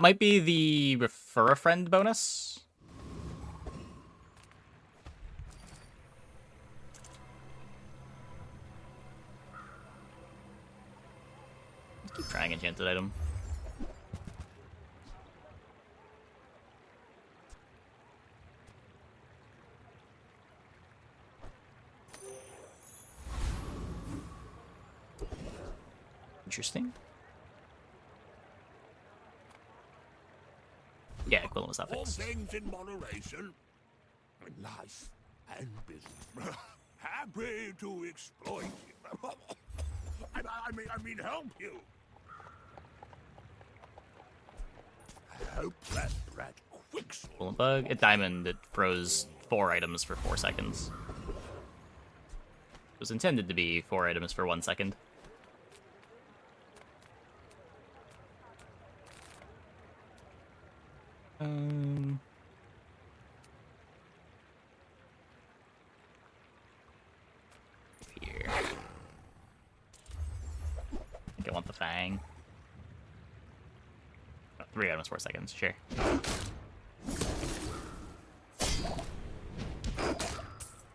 Might be the refer a friend bonus. Let's keep trying enchanted item. Interesting. Yeah, equivalent was that All fixed. things in moderation. Life and business. Happy to exploit you. I mean, help you. I hope that brat Quicksilver. Equivalent bug. At diamond, it froze 4 items for 4 seconds. It was intended to be 4 items for 1 second. Here. I think I want the Fang. Oh, 3 items, 4 seconds, sure.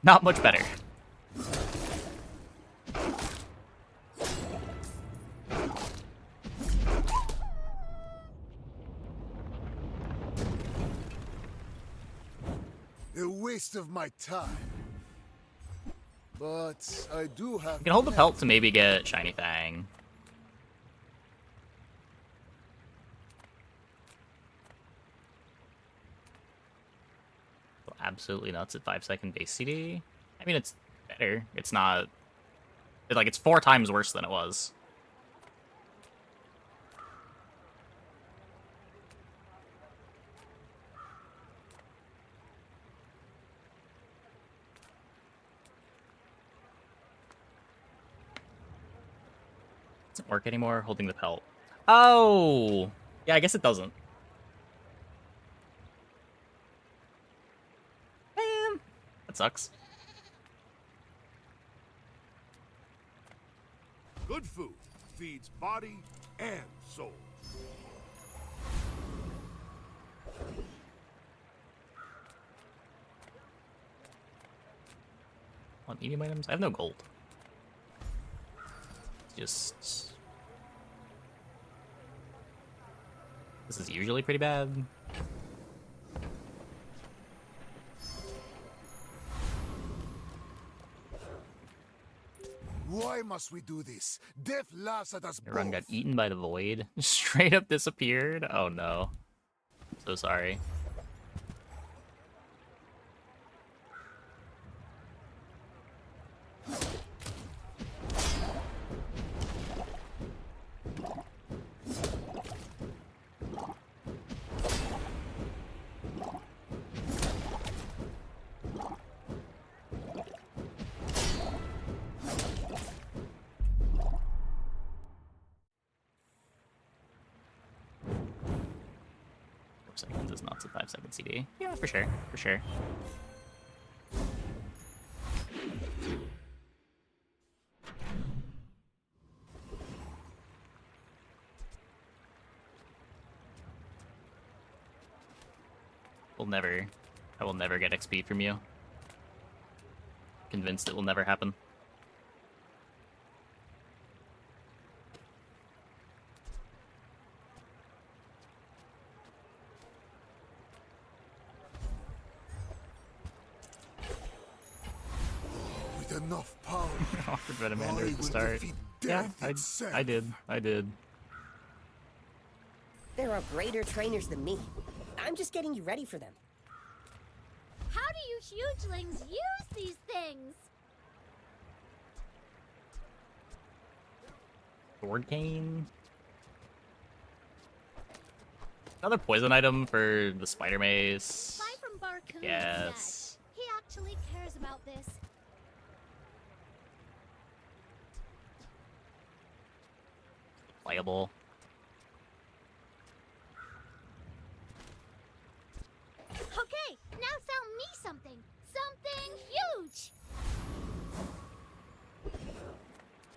Not much better. A waste of my time. But I do have. You can hold the pelt to maybe get Shiny Fang. Absolutely nuts at 5-second base CD. I mean, it's better. It's not. It's 4 times worse than it was. Doesn't work anymore, holding the pelt. Oh! Yeah, I guess it doesn't. Man, that sucks. Good food feeds body and soul. Want medium items? I have no gold. Just... This is usually pretty bad. Why must we do this? Death laughs at us Everyone got both. eaten by the void. Straight up disappeared. Oh no. So sorry. Seconds is not a 5-second CD. Yeah, for sure, for sure. I will never get XP from you. Convinced it will never happen. With enough power. Offered Venomander I at the will start. defeat Yeah, death itself. I did. There are greater trainers than me. I'm just getting you ready for them. How do you hugelings use these things? Sword Cane. Another poison item for the Spider Mace. Buy from Barcoon Yes. instead. He actually cares about this. Playable. Okay, now sell me something. Something huge.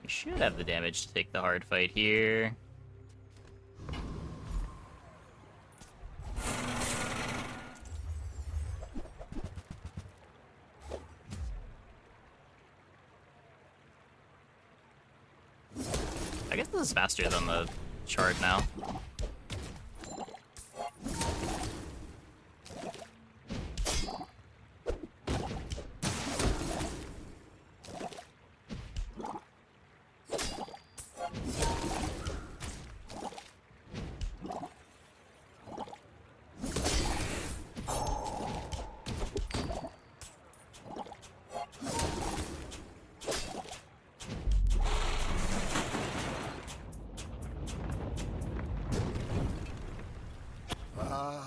You should have the damage to take the hard fight here. This is faster than the shard now.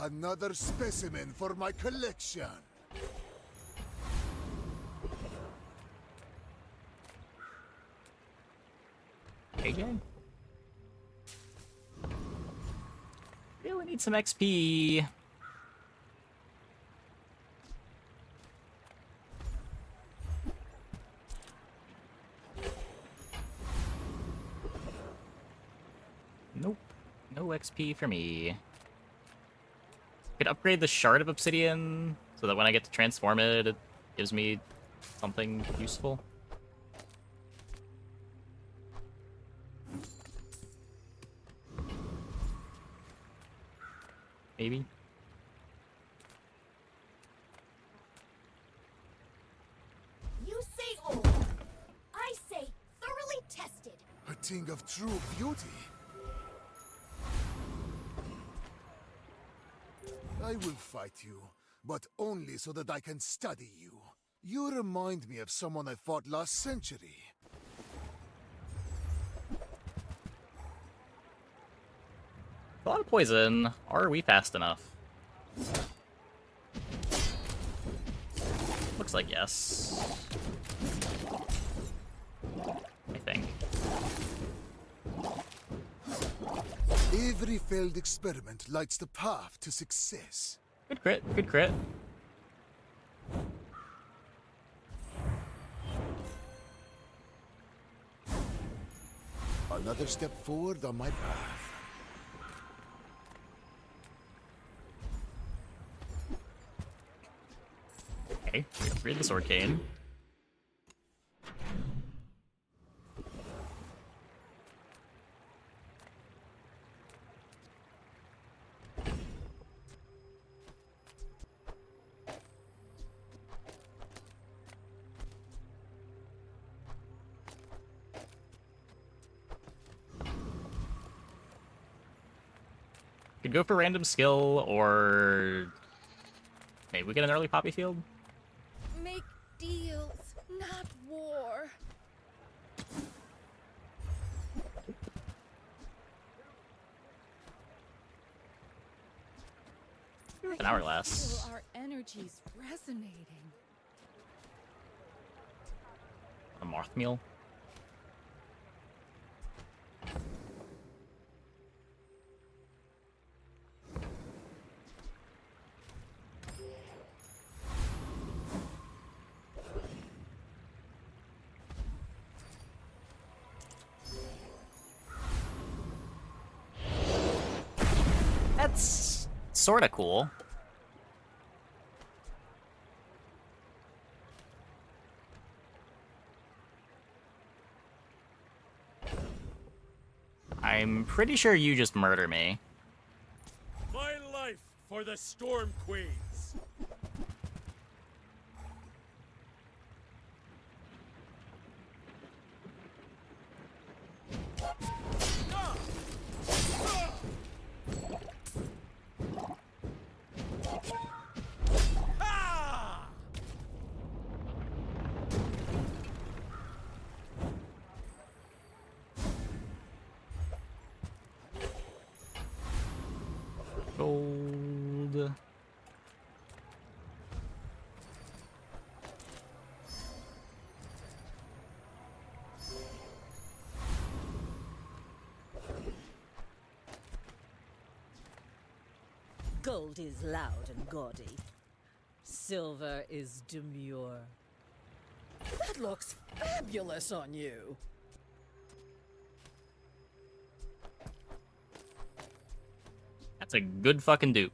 Another specimen for my collection. AJ? Really need some XP. Nope. No XP for me. Could upgrade the shard of obsidian so that when I get to transform it, it gives me something useful. Maybe. You say old. I say thoroughly tested. A thing of true beauty. I will fight you, but only so that I can study you. You remind me of someone I fought last century. A lot of poison. Are we fast enough? Looks like yes. I think. Every failed experiment lights the path to success. Good crit, good crit. Another step forward on my path. Okay, read the sword cane. Could go for random skill, or maybe we get an early poppy field. Make deals, not war. An hourglass. Feel our energies resonating. A moth meal. That's sorta cool. I'm pretty sure you just murder me. My life for the Storm Queens. Gold. Gold is loud and gaudy. Silver is demure. That looks fabulous on you. That's a good fucking dupe.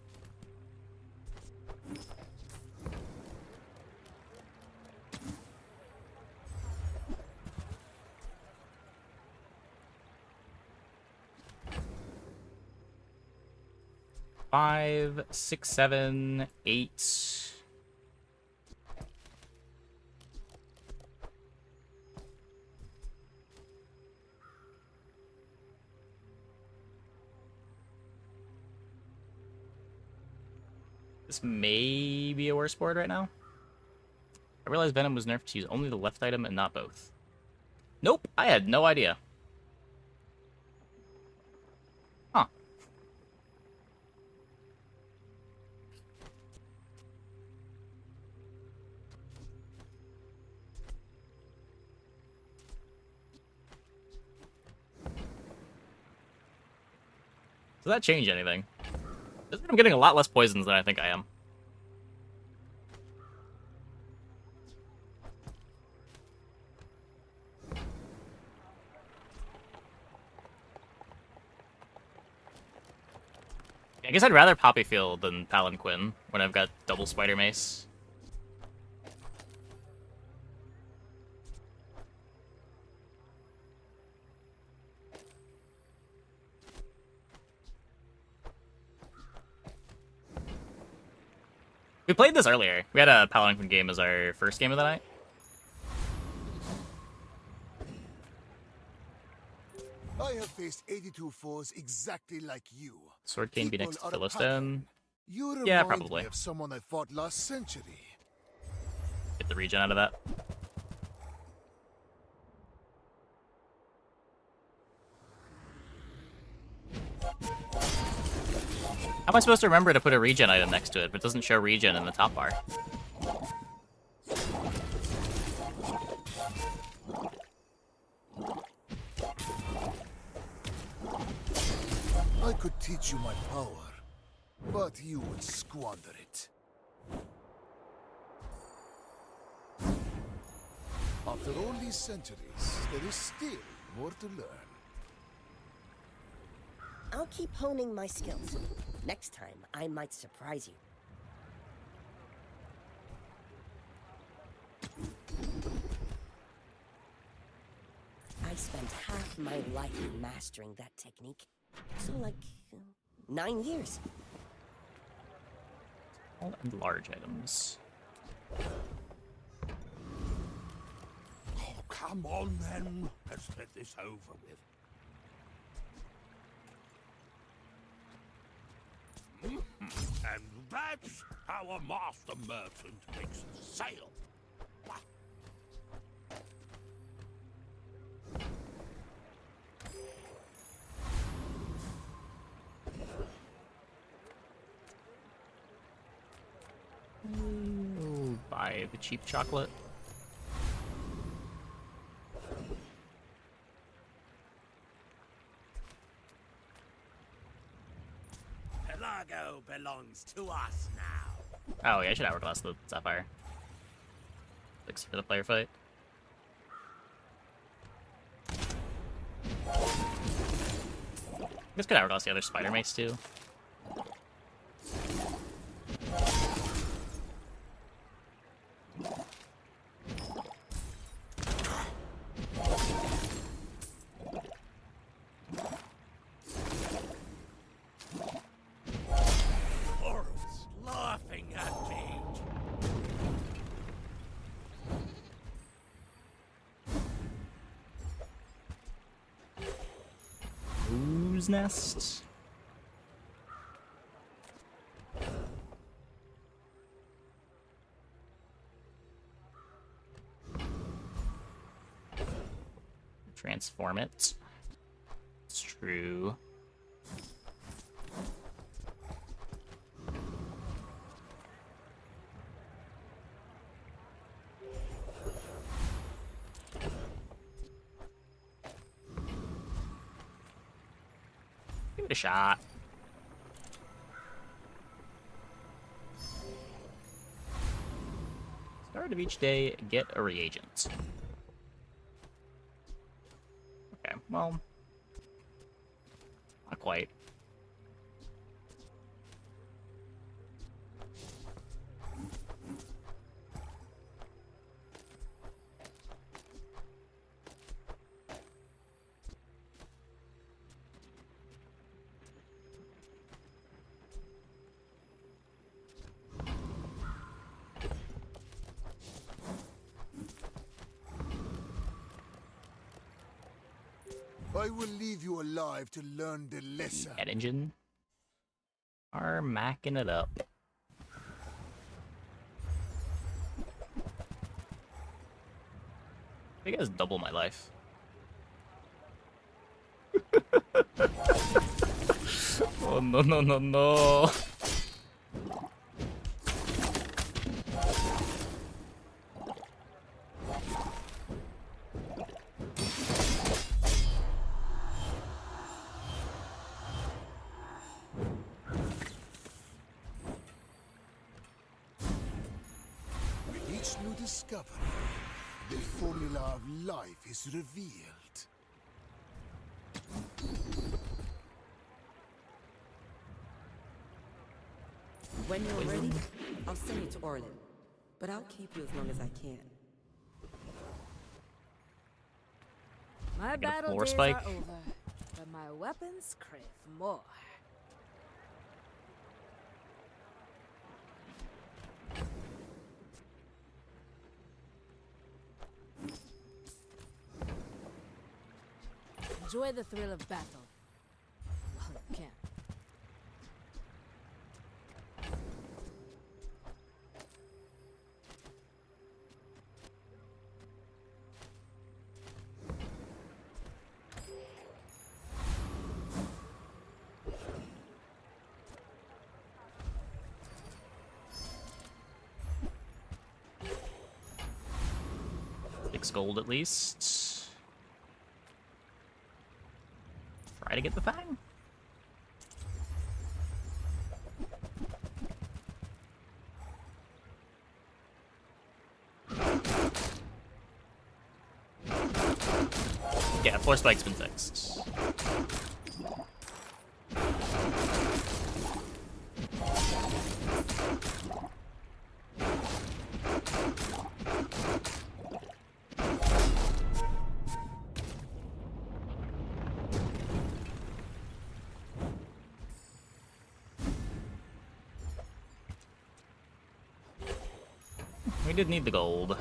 5, 6, 7, 8. This may be a worse board right now. I realized Venom was nerfed to use only the left item and not both. Nope, I had no idea. Huh. Does that change anything? I'm getting a lot less poisons than I think I am. I guess I'd rather Poppy Field than Palanquin when I've got double Spider Mace. We played this earlier. We had a Palanquin game as our first game of the night. I have faced 82 foes exactly like you. Sword Cane be People next to are a Philistone. pattern. You remind Yeah, probably. me of someone I fought last century. Get the regen out of that. How am I supposed to remember to put a regen item next to it if it doesn't show regen in the top bar? I could teach you my power, but you would squander it. After all these centuries, there is still more to learn. I'll keep honing my skills. Next time, I might surprise you. I spent half my life mastering that technique. So, like, 9 years. Small and large items. Oh, come on then. Let's get this over with. And that's how a master merchant makes a sale. Ooh, buy the cheap chocolate. Pelago belongs to us now. Oh yeah, I should hourglass the Sapphire. Fix for the player fight. This could hourglass the other Spider Mace too. Horus laughing at me. Who's nest? Transform it. It's true. Give it a shot. Start of each day, get a reagent. Okay, well, not quite. I will leave you alive to learn the lesson. Jet engine. Are macking it up. I think it's double my life. Oh no no no no. With each new discovery, the formula of life is revealed. When you're ready, I'll send you to Orlin. But I'll keep you as long as I can. My Get a battle floor days spike. are over, but my weapons crave more. Enjoy the thrill of battle while you can. Six gold at least. Try to get the thing. Yeah, floor spike's been fixed. We did need the gold.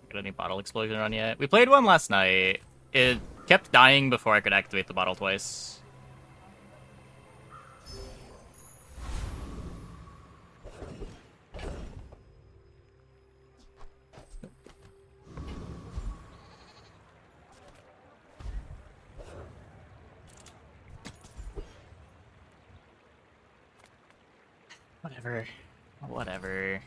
Got any bottle explosion run yet? We played one last night. It kept dying before I could activate the bottle twice. Whatever. Whatever.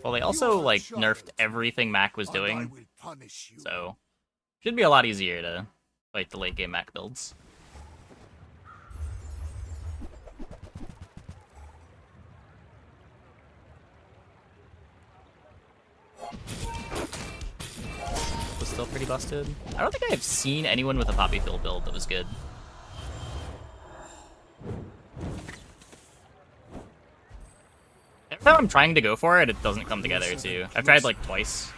Well, they also, like, nerfed everything Mac was And I doing, will punish you. so should be a lot easier to fight the late game Mac builds. Was still pretty busted. I don't think I've seen anyone with a poppy fill build that was good. Every time I'm trying to go for it, it doesn't come together too. I've tried like twice.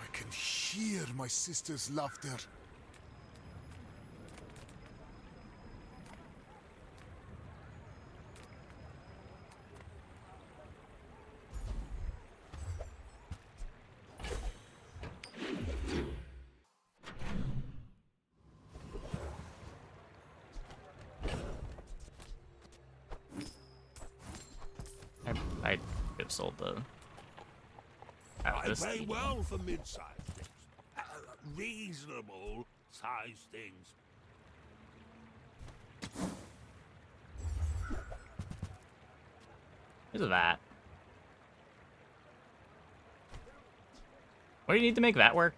I can hear my sister's laughter. I could have sold the. I this pay thing. well for mid-sized things. Reasonable sized things. There's that. What do you need to make that work?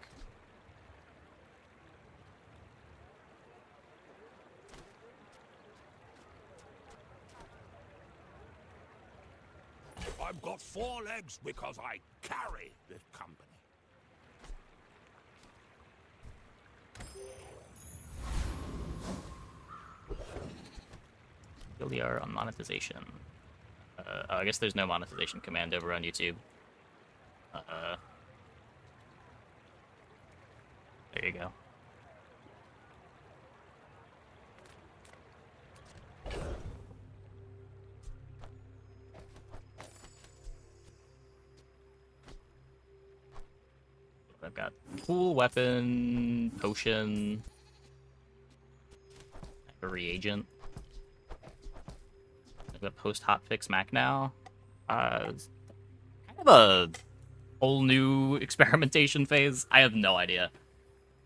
I've got 4 legs because I carry this company. LDR on monetization. Oh, I guess there's no monetization command over on YouTube. There you go. I've got cool weapon, potion, I have a reagent. I've got post hotfix Mac now. It's kind of a whole new experimentation phase. I have no idea.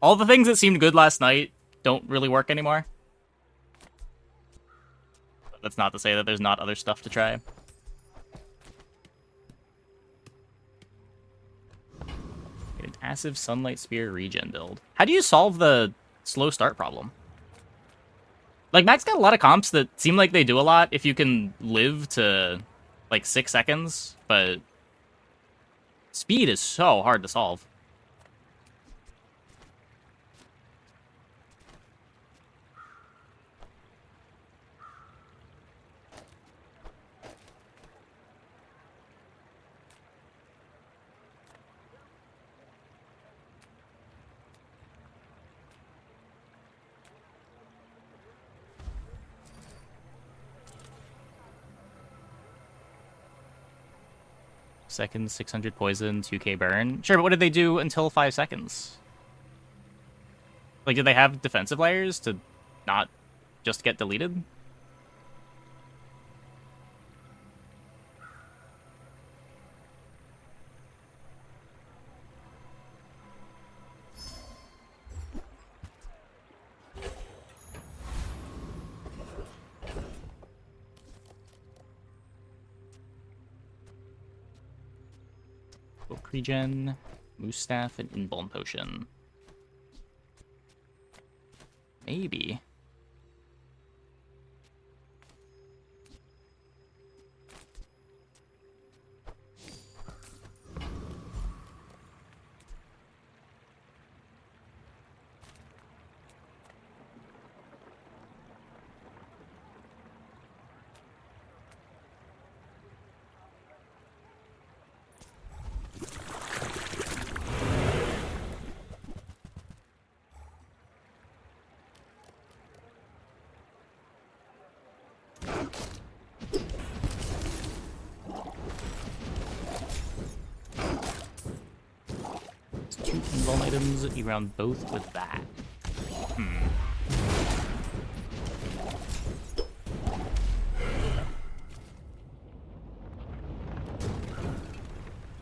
All the things that seemed good last night don't really work anymore. But that's not to say that there's not other stuff to try. Get an Acid Sunlight Spear regen build. How do you solve the slow start problem? Like, Mac's got a lot of comps that seem like they do a lot if you can live to, like, 6 seconds, but speed is so hard to solve. Seconds, 600 poison, 2k burn. Sure, but what did they do until 5 seconds? Like, did they have defensive layers to not just get deleted? Book regen, moose staff, and inbuln potion. Maybe. Two inbuln items, you round both with that.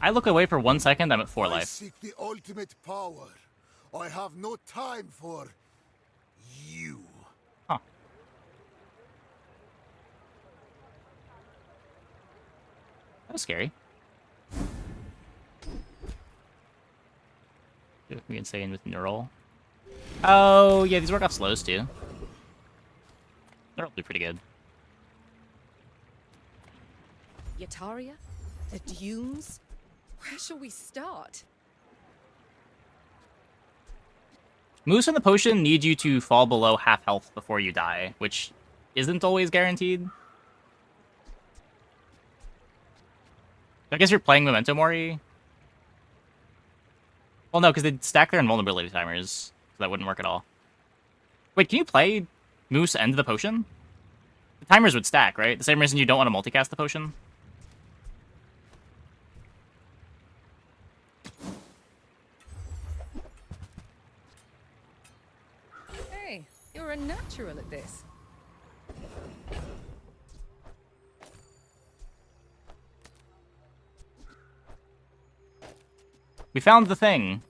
I look away for 1 second, I'm at 4 I life. seek the ultimate power. I have no time for you. Huh. That was scary. We insane with neural. Oh, yeah, these work off slows too. They'll do pretty good. Yataria? The dunes? Where shall we start? Moose and the potion need you to fall below half health before you die, which isn't always guaranteed. I guess you're playing Memento Mori. Well, no, because they'd stack their invulnerability timers, so that wouldn't work at all. Wait, can you play Moose and the potion? The timers would stack, right? The same reason you don't want to multicast the potion? Hey, you're a natural at this. We found the thing.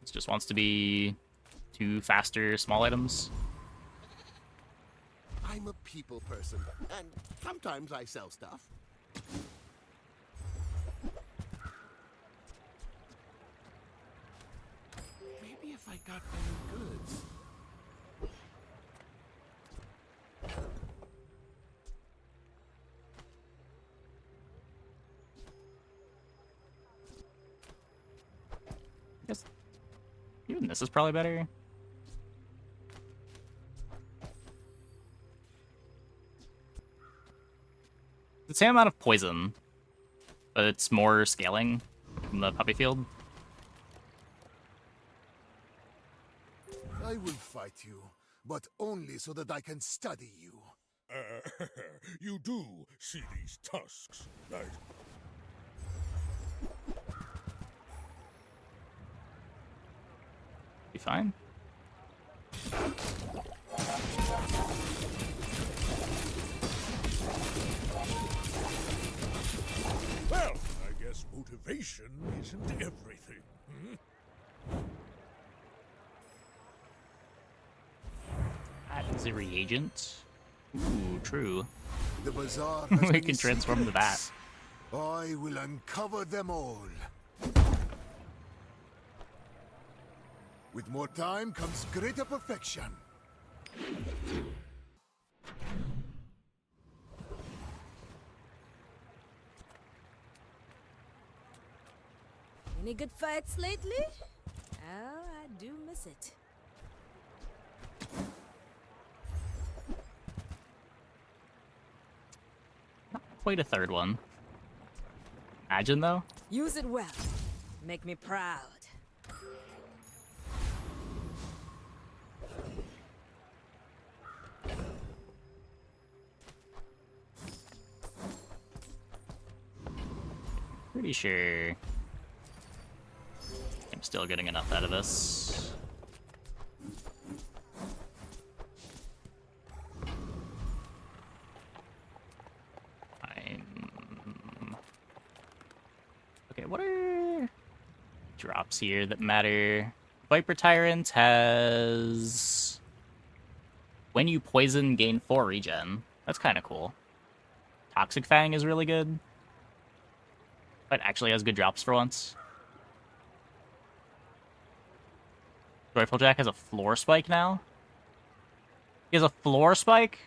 This just wants to be 2 faster small items. I'm a people person, and sometimes I sell stuff. Maybe if I got better goods. Yes. You This is probably better. The same amount of poison, but it's more scaling from the puppy field. I will fight you, but only so that I can study you. You do see these tusks, right? Be fine. Well, I guess motivation isn't everything. That is a reagent. Ooh, true. The Bazaar has We many can transform to that. secrets. I will uncover them all. With more time comes greater perfection. Any good fights lately? Oh, I do miss it. Quite a third one. Imagine, though. Use it well. Make me proud. Pretty sure I'm still getting enough out of this. Okay, what are drops here that matter? Viper Tyrant has... When you poison, gain 4 regen. That's kind of cool. Toxic Fang is really good. But actually has good drops for once. Joyful Jack has a floor spike now? He has a floor spike?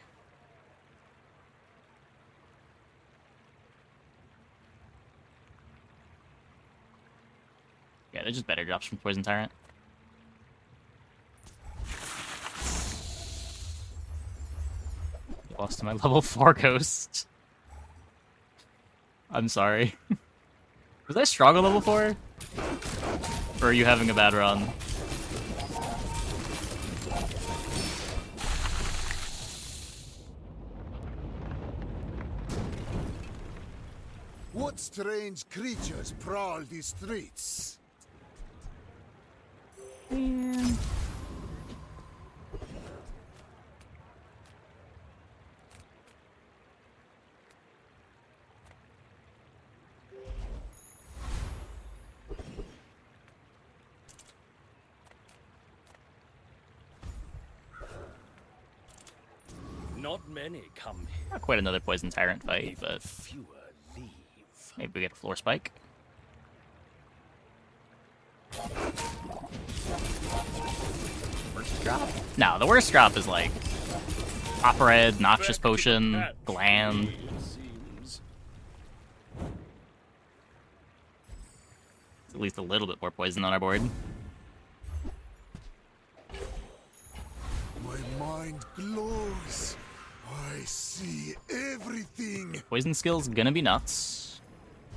Yeah, they're just better drops from Poison Tyrant. Lost to my level 4 ghost. I'm sorry. Was I strong on level 4? Or are you having a bad run? What strange creatures prowl these streets? Man. Not many come here. Not quite another Poison Tyrant fight, Even but fewer leave. maybe we get a floor spike. Worst drop? No, the worst drop is like Copper Red, Noxious Potion, Gland. It seems. At least a little bit more poison on our board. My mind glows. I see everything. Poison skill's gonna be nuts.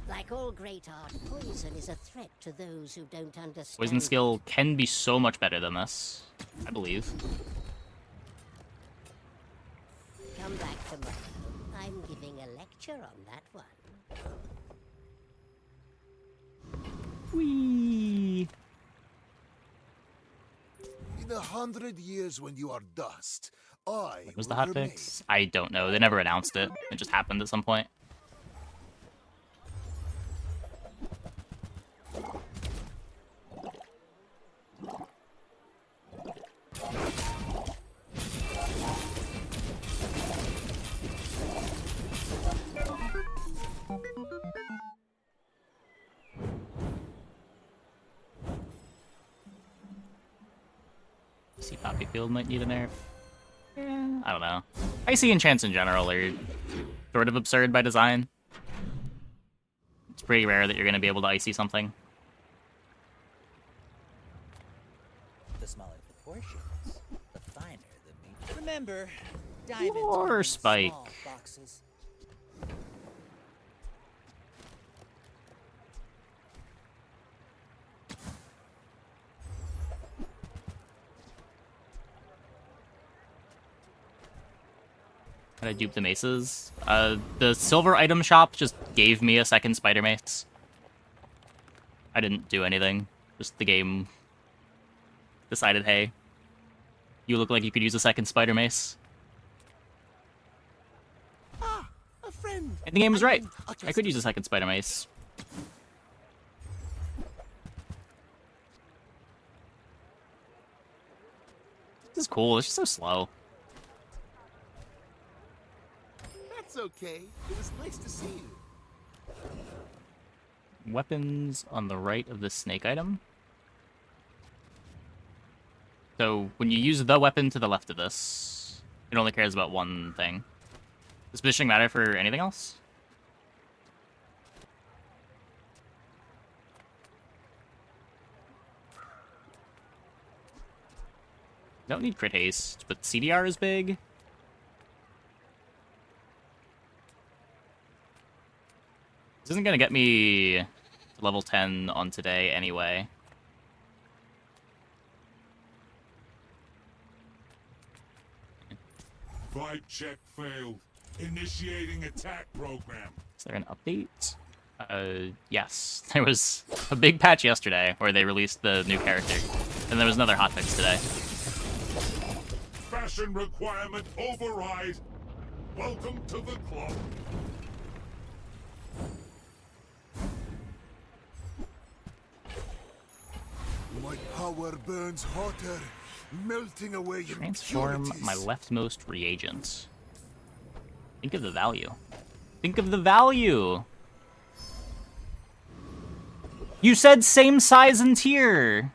Like all great art, poison is a threat to those who don't understand. Poison skill can be so much better than this, I believe. Come back tomorrow. I'm giving a lecture on that one. Whee! In 100 years when you are dust, I What was the will remain. hotfix? I don't know. They never announced it. It just happened at some point. See, Poppy Field might need a nerf. Yeah, I don't know. Icy enchants in general are sort of absurd by design. It's pretty rare that you're going to be able to icy something. Remember, diamonds Or come in Spike. small boxes. Can I dupe the maces? The silver item shop just gave me a second spider mace. I didn't do anything. Just the game decided, hey, you look like you could use a second spider mace. Ah, a friend. And the game was right. A I could use a second spider mace. This is cool. It's just so slow. That's okay. It was nice to see you. Weapons on the right of the snake item. So when you use the weapon to the left of this, it only cares about one thing. Does positioning matter for anything else? Don't need crit haste, but CDR is big. This isn't gonna get me to level 10 on today anyway. Vibe check failed. Initiating attack program. Is there an update? Yes. There was a big patch yesterday where they released the new character. And there was another hotfix today. Fashion requirement override. Welcome to the club. My power burns hotter, melting away Transform impurities. my leftmost reagent. Think of the value. Think of the value! You said same size and tier!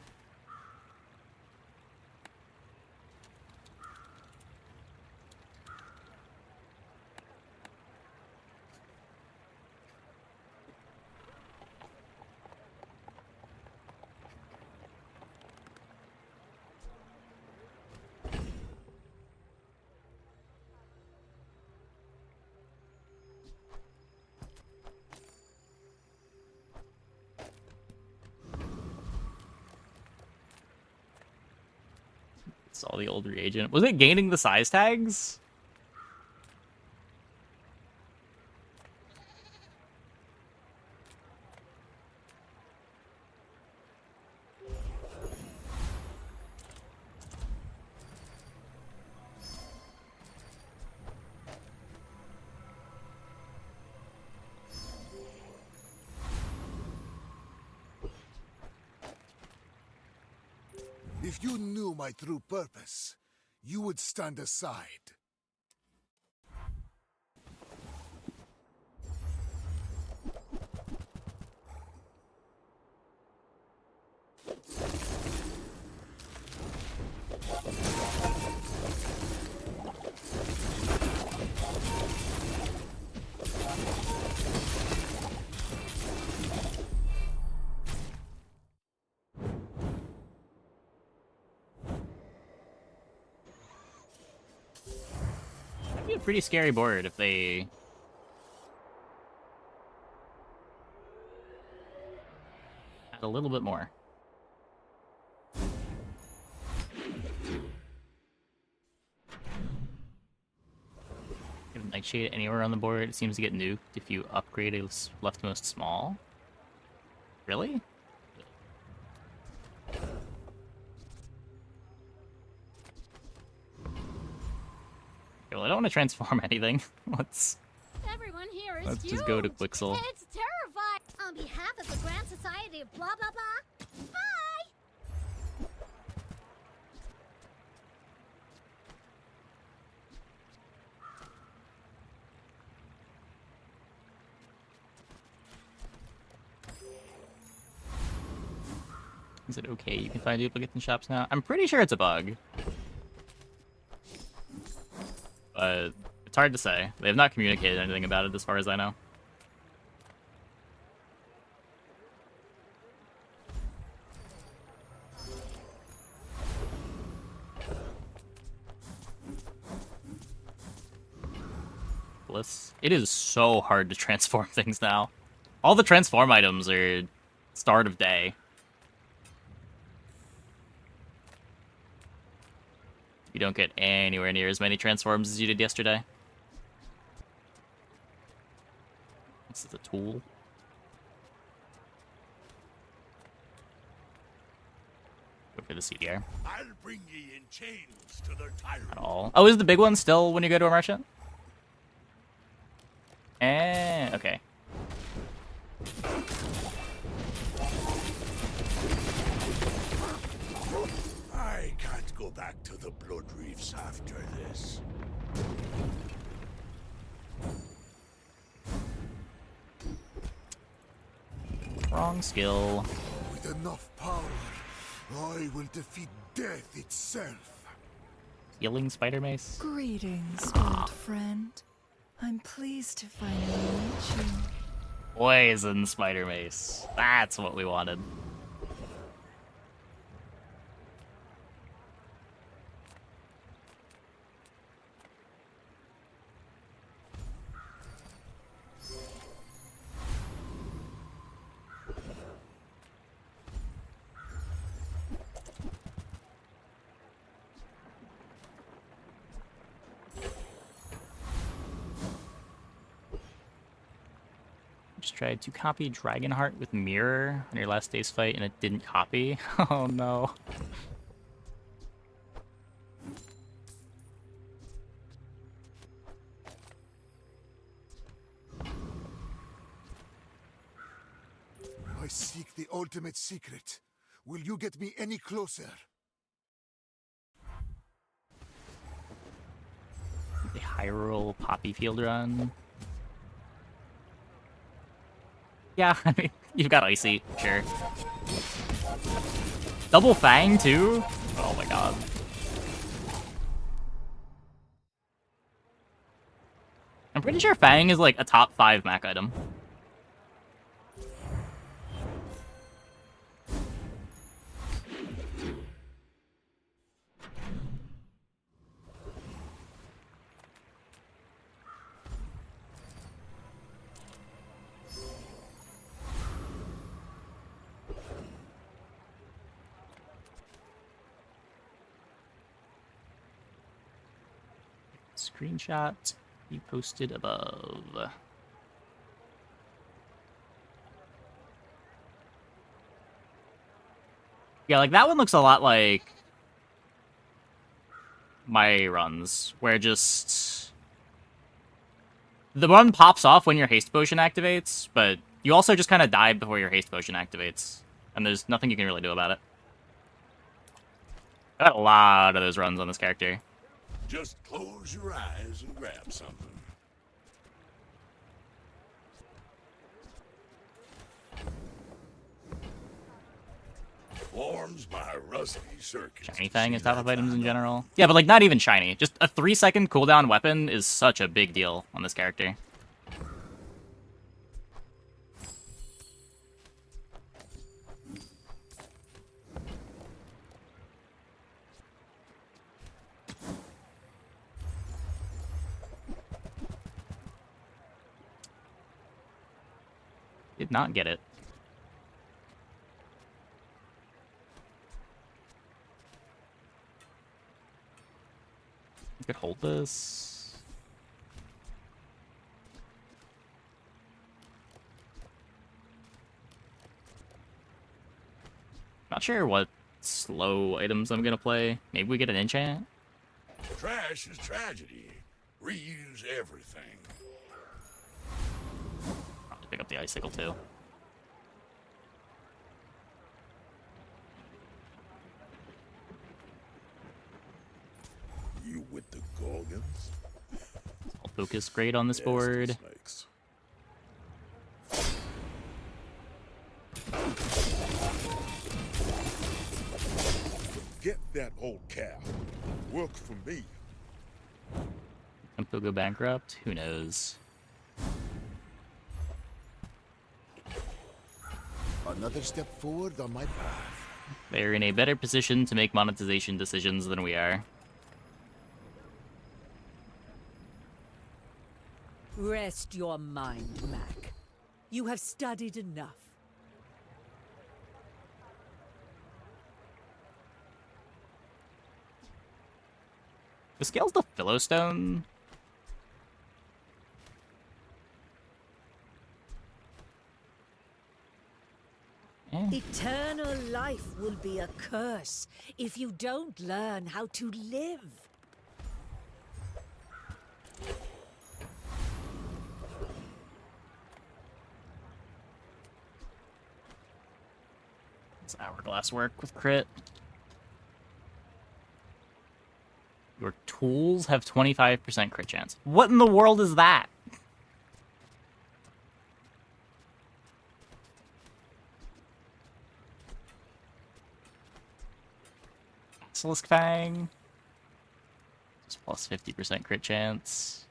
It's all the old reagent. Was it gaining the size tags? If you knew my true purpose, you would stand aside. That'd be a pretty scary board if they... had a little bit more. Get a Nightshade anywhere on the board, it seems to get nuked if you upgrade a leftmost small. Really? Okay, well, I don't want to transform anything. Everyone here is Let's huge. just go to Quixel. It's terrifying. On behalf of the Grand Society of blah blah blah. Bye. Is it okay you can find duplicates in shops now? I'm pretty sure it's a bug. But it's hard to say. They have not communicated anything about it as far as I know. ridiculous. It is so hard to transform things now. All the transform items are start of day. You don't get anywhere near as many transforms as you did yesterday. This is a tool. Go for the CDR. I'll bring ye in chains to their tyrant. At all. Oh, is the big one still when you go to a merchant? Okay. I can't go back to the Blood Reefs after this. Wrong skill. With enough power, I will defeat death itself. Healing spider mace. Greetings, old friend. I'm pleased to finally meet you. Poison spider mace. That's what we wanted. Just tried to copy Dragonheart with Mirror on your last day's fight and it didn't copy. Oh no. I seek the ultimate secret. Will you get me any closer? The Hyrule Poppy Field Run. Yeah, I mean, you've got Icy, sure. Double Fang, too? Oh my god. I'm pretty sure Fang is like a top 5 Mac item. Screenshot be posted above. Yeah, like that one looks a lot like my runs, where just the one pops off when your haste potion activates, but you also just kind of die before your haste potion activates, and there's nothing you can really do about it. I got a lot of those runs on this character. Just close your eyes and grab something. Forms my rusty circuit. Shiny Fang is top of items in general. Yeah, but like not even shiny. Just a 3-second cooldown weapon is such a big deal on this character. Did not get it. I could hold this. Not sure what slow items I'm gonna play. Maybe we get an enchant? Trash is tragedy. Reuse everything. Probably pick up the icicle too. You with the Gorgons? I'll focus great on this board. Snakes. Get that old cow. Work for me. Can Phil go bankrupt? Who knows? Another step forward on my path. They're in a better position to make monetization decisions than we are. Rest your mind, Mac. You have studied enough. The scale's the Philostone. Eternal life will be a curse if you don't learn how to live. Does hourglass work with crit? Your tools have 25% crit chance. What in the world is that? Basilisk Fang. Just plus 50% crit chance.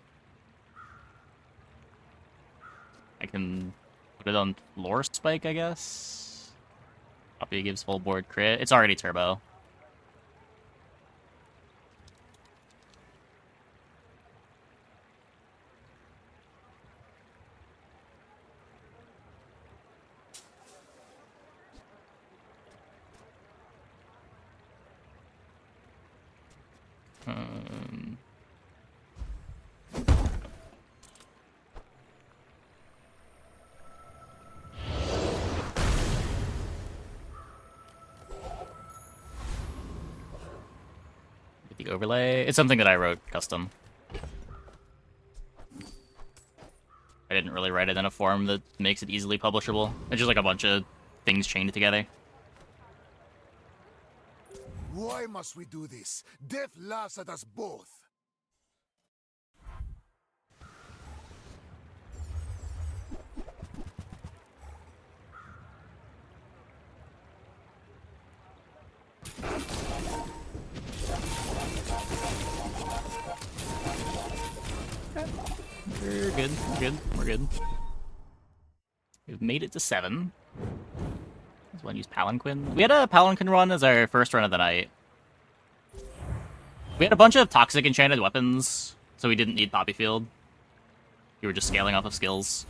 I can put it on Lore Spike, I guess. Copy gives full board crit. It's already turbo. The overlay. It's something that I wrote custom. I didn't really write it in a form that makes it easily publishable. It's just like a bunch of things chained together. Why must we do this? Death laughs at us both. We're good. We're good. We're good. We've made it to 7. This one use Palanquin. We had a Palanquin run as our first run of the night. We had a bunch of toxic enchanted weapons, so we didn't need Poppy Field. You were just scaling off of skills.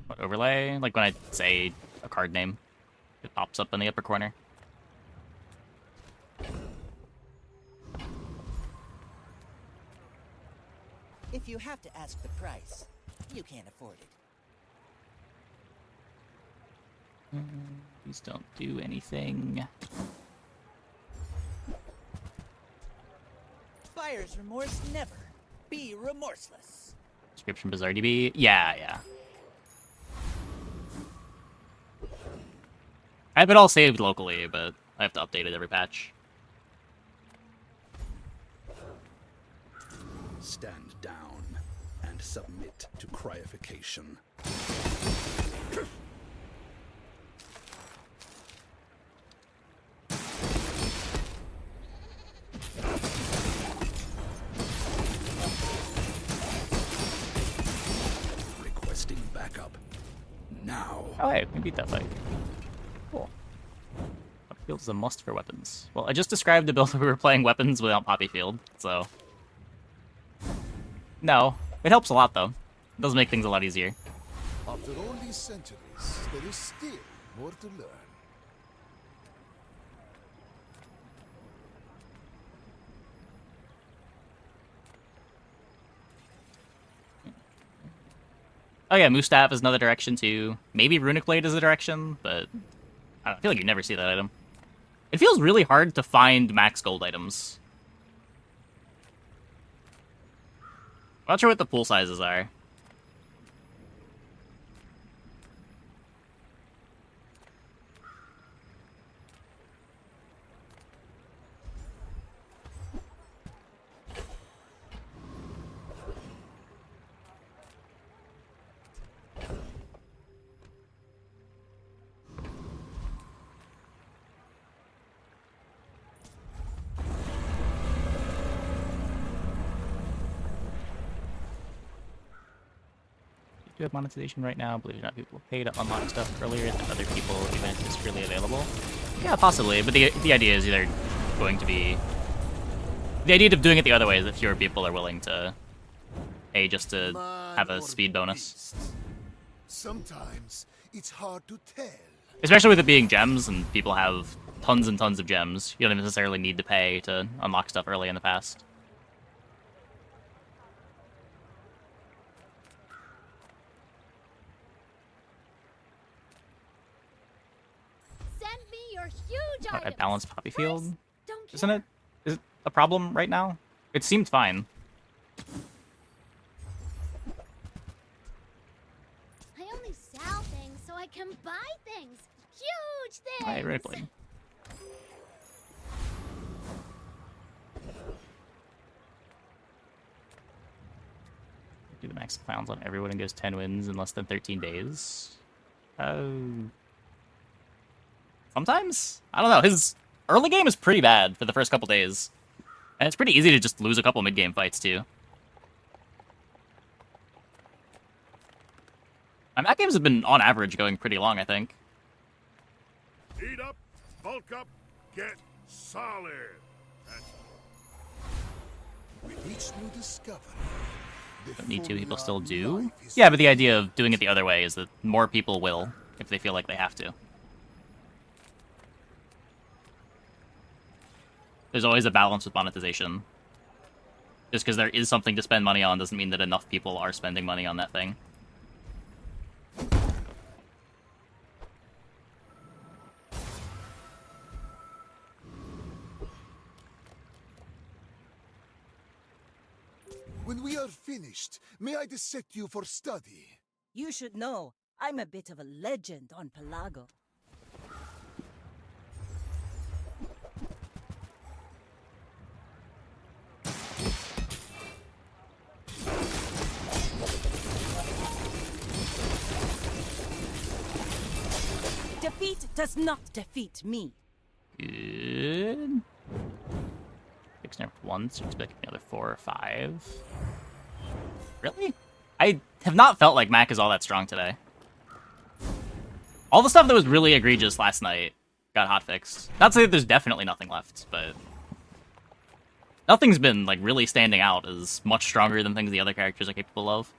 What overlay? Like when I say a card name, it pops up in the upper corner. If you have to ask the price, you can't afford it. These don't do anything. Buyer's remorse never. Be remorseless. Description Bazaar DB? Yeah. I have it all saved locally, but I have to update it every patch. Stand down and submit to cryification. Requesting backup. Now. Oh hey, we beat that fight. Cool. Poppy Field is a must for weapons. Well, I just described the build where we were playing weapons without Poppy Field, so... No. It helps a lot, though. It does make things a lot easier. After all these centuries, there is still more to learn. Oh yeah, Moustav is another direction, too. Maybe Runic Blade is a direction, but... I feel like you never see that item. It feels really hard to find max gold items. I'm not sure what the pool sizes are. Do have monetization right now. Believe it or not, people pay to unlock stuff earlier than other people, even if it's freely available. Yeah, possibly, but the idea is either going to be The idea of doing it the other way is that fewer people are willing to pay just to Man have a or speed bonus. beast. Sometimes it's hard to tell. Especially with it being gems and people have tons and tons of gems. You don't necessarily need to pay to unlock stuff early in the past. Send me your huge I items. balanced Poppy Field, Don't care. isn't it? Is it a problem right now? It seemed fine. I only sell things so I can buy things. Huge things. I already played. Do the max clowns on everyone and goes 10 wins in less than 13 days. Sometimes? I don't know. His early game is pretty bad for the first couple days. And it's pretty easy to just lose a couple mid-game fights, too. My mat games have been, on average, going pretty long, I think. Eat up, bulk up, get solid. That's With each new discovery, the Don't need to, people still formula do. of life is Yeah, but the idea of doing it the other way is that more people will, if they feel like they have to. There's always a balance with monetization. Just because there is something to spend money on doesn't mean that enough people are spending money on that thing. When we are finished, may I dissect you for study? You should know, I'm a bit of a legend on Pelago. Defeat does not defeat me. Good. Fix nerfed once, expect another 4 or 5. Really? I have not felt like Mac is all that strong today. All the stuff that was really egregious last night got hotfixed. Not to say that there's definitely nothing left, but nothing's been like really standing out as much stronger than things the other characters are capable of.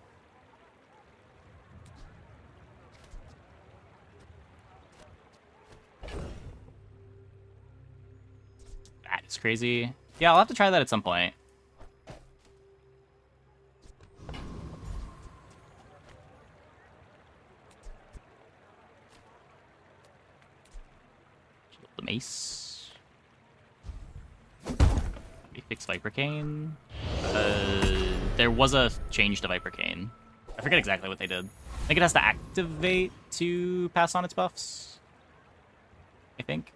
That is crazy. Yeah, I'll have to try that at some point. The mace. We fix Viper Cane. There was a change to Viper Cane. I forget exactly what they did. I think it has to activate to pass on its buffs. I think.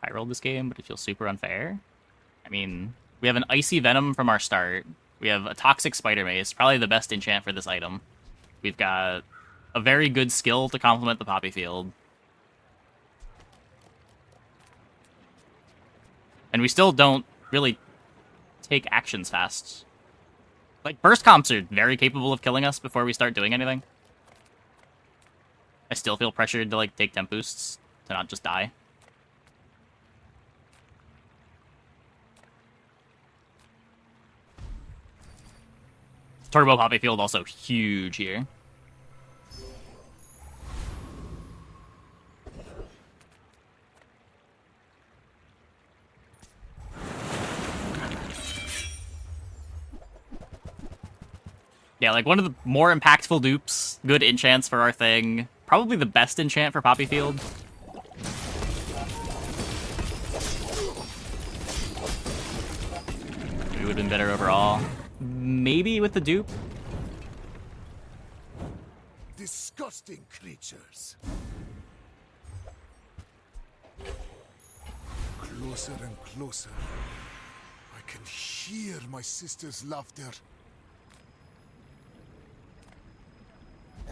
I rolled this game, but it feels super unfair. I mean, we have an Icy Venom from our start. We have a Toxic Spider Mace, probably the best enchant for this item. We've got a very good skill to complement the Poppy Field. And we still don't really take actions fast. Like, burst comps are very capable of killing us before we start doing anything. I still feel pressured to, like, take temp boosts to not just die. Turbo Poppy Field also huge here. Yeah, like one of the more impactful dupes, good enchants for our thing. Probably the best enchant for Poppy Field. It would have been better overall. Maybe with the dupe. Disgusting creatures. Closer and closer. I can hear my sister's laughter.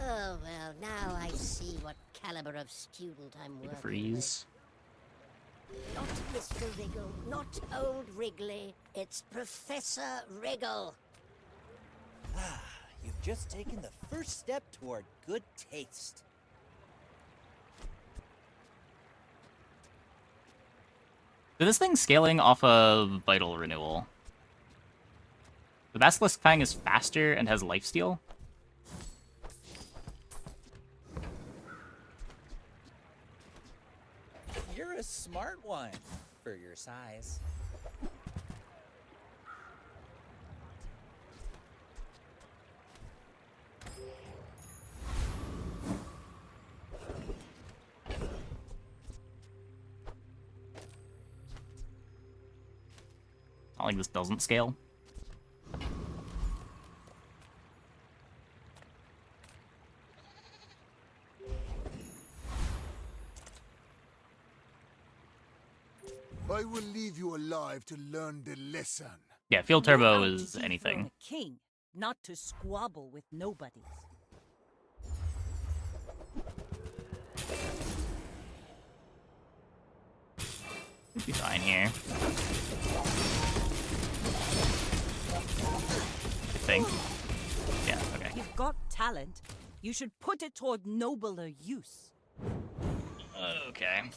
Oh, well, now I see what caliber of student I'm working with. Freeze. Not Mr. Wriggle, not old Wrigley. It's Professor Wriggle. Ah, you've just taken the first step toward good taste. So this thing's scaling off of Vital Renewal. The Basilisk Fang is faster and has lifesteal. You're a smart one for your size. Not like this doesn't scale. I will leave you alive to learn the lesson. Yeah, Field You're Turbo out to is dethrone anything. a king, not to squabble with nobodies. Should be fine here. I think. Yeah, okay. You've got talent. You should put it toward nobler use. Okay.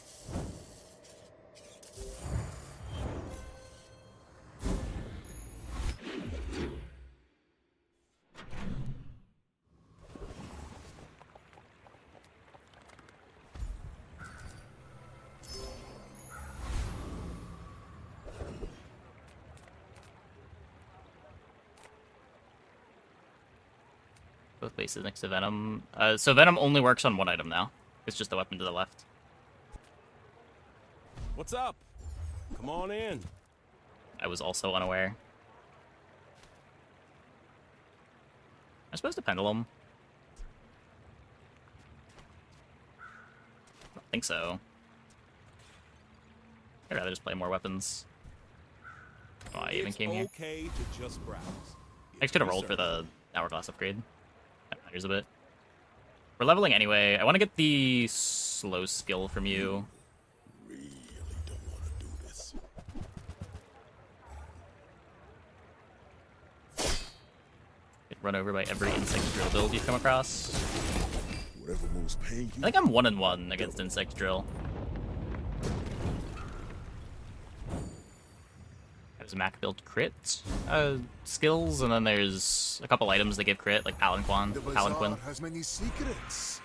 Both bases next to Venom. So Venom only works on one item now. It's just the weapon to the left. What's up? Come on in. I was also unaware. I'm supposed to Pendulum. I don't think so. I'd rather just play more weapons. Oh, I even came here. Okay to just browse. I could have rolled for the Hourglass upgrade. That matters a bit. We're leveling anyway. I want to get the slow skill from you. Really don't want to do this. Get run over by every insect drill build you've come across. Whatever moves pain I you. think I'm 1-1 against insect drill. There's Mac build crit skills, and then there's a couple items that give crit, like Palanquin. The Bazaar has many secrets.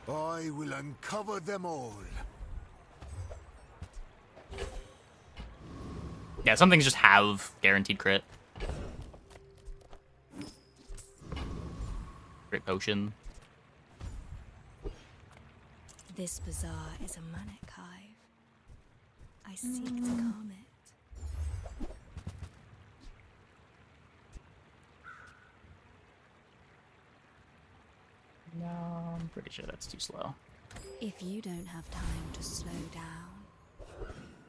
I will uncover them all. Yeah, some things just have guaranteed crit. Crit potion. This bazaar is a manic hive. I seek to calm it. No, I'm pretty sure that's too slow. If you don't have time to slow down,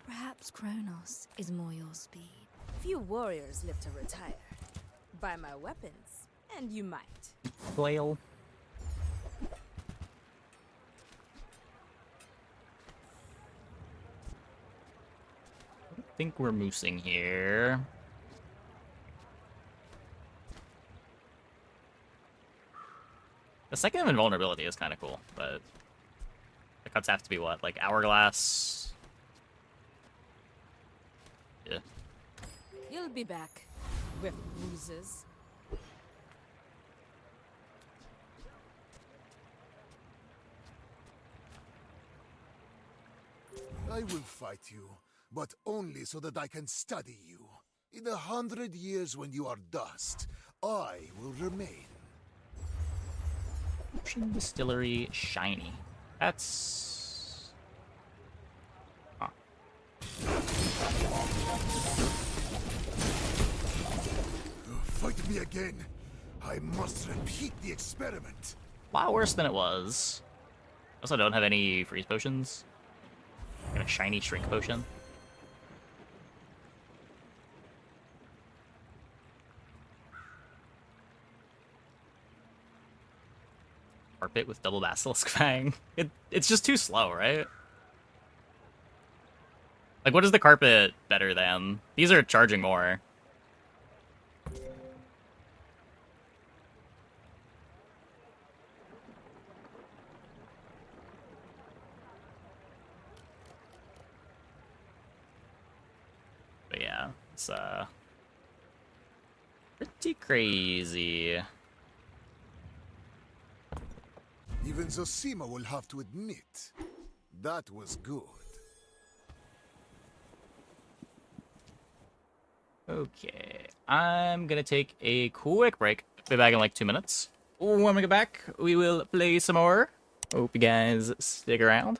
perhaps Kronos is more your speed. Few warriors live to retire. Buy my weapons, and you might. Flail. I think we're moosing here. The second invulnerability is kind of cool, but the cuts have to be what? Like Hourglass? Yeah. You'll be back with bruises. I will fight you, but only so that I can study you. In 100 years when you are dust, I will remain. Ocean Distillery Shiny. That's... Huh. Fight me again. I must repeat the experiment. A lot worse than it was. Also don't have any freeze potions. Got a shiny shrink potion. Carpet with double Basilisk Fang. It's just too slow, right? Like, what is the carpet better than? These are charging more. But yeah, it's pretty crazy. Even Zosima will have to admit, that was good. Okay, I'm gonna take a quick break. Be back in like 2 minutes. When we get back, we will play some more. Hope you guys stick around.